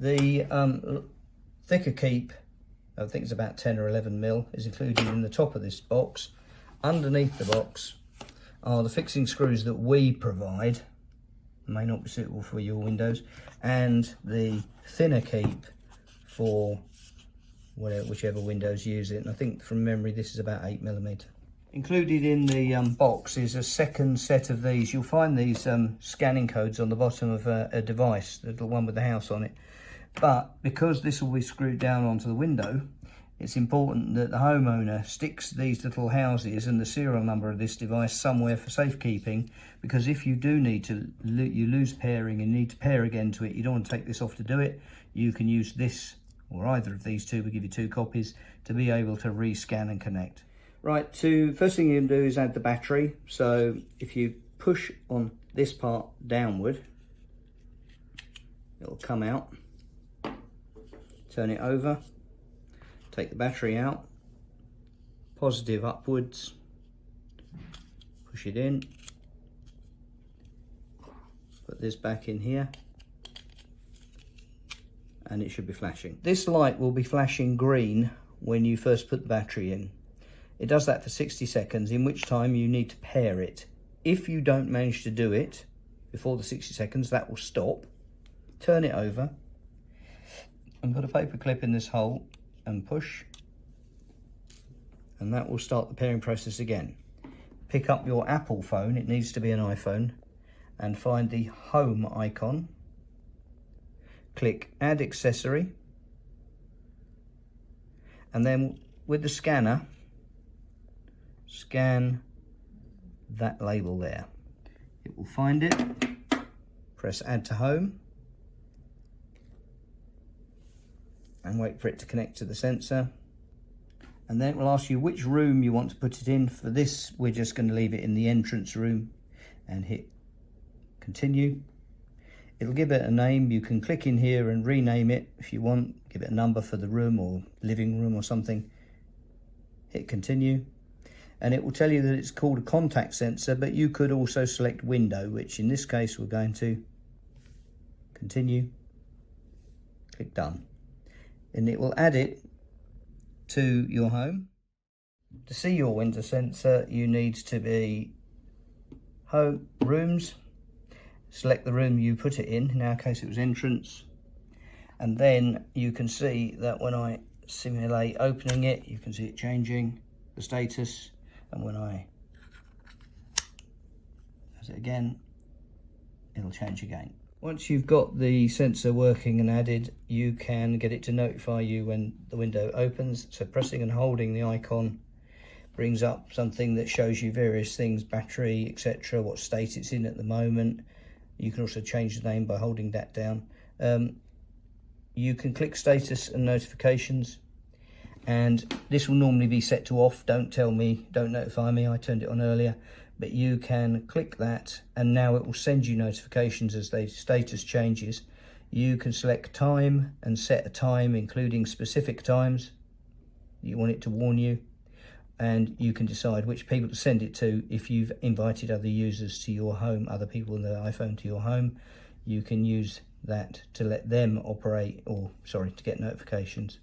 The thicker keep, I think it's about 10 or 11 mil, is included in the top of this box. Underneath the box are the fixing screws that we provide, may not be suitable for your windows, and the thinner keep for whichever windows use it. And I think from memory this is about 8mm. Included in the box is a second set of these. You'll find these scanning codes on the bottom of a device, the little one with the house on it. But because this will be screwed down onto the window, it's important that the homeowner sticks these little houses and the serial number of this device somewhere for safekeeping, because if you do need to, you lose pairing and need to pair again to it, you don't want to take this off to do it, you can use this or either of these two, we give you 2 copies, to be able to rescan and connect. Right, first thing you can do is add the battery. So if you push on this part downward, it'll come out. Turn it over, take the battery out, positive upwards, push it in, put this back in here, and it should be flashing. This light will be flashing green when you first put the battery in. It does that for 60 seconds, in which time you need to pair it. If you don't manage to do it before the 60 seconds, that will stop. Turn it over and put a paper clip in this hole and push, and that will start the pairing process again. Pick up your Apple phone, it needs to be an iPhone, and find the home icon. Click add accessory, and then with the scanner, scan that label there. It will find it, press add to home, and wait for it to connect to the sensor. And then it will ask you which room you want to put it in. For this, we're just going to leave it in the entrance room and hit continue. It'll give it a name. You can click in here and rename it if you want, give it a number for the room or living room or something. Hit continue. And it will tell you that it's called a contact sensor, but you could also select window, which in this case we're going to continue, click done. And it will add it to your home. To see your window sensor, you need to be home, rooms, select the room you put it in our case it was entrance, and then you can see that when I simulate opening it, you can see it changing the status. And when I press it again, it'll change again. Once you've got the sensor working and added, you can get it to notify you when the window opens. So pressing and holding the icon brings up something that shows you various things, battery, etc., what state it's in at the moment. You can also change the name by holding that down. You can click status and notifications, and this will normally be set to off. Don't tell me, don't notify me, I turned it on earlier, but you can click that and now it will send you notifications as the status changes. You can select time and set a time, including specific times you want it to warn you, and you can decide which people to send it to. If you've invited other users to your home, other people in the iPhone to your home, you can use that to let them operate, or sorry, to get notifications.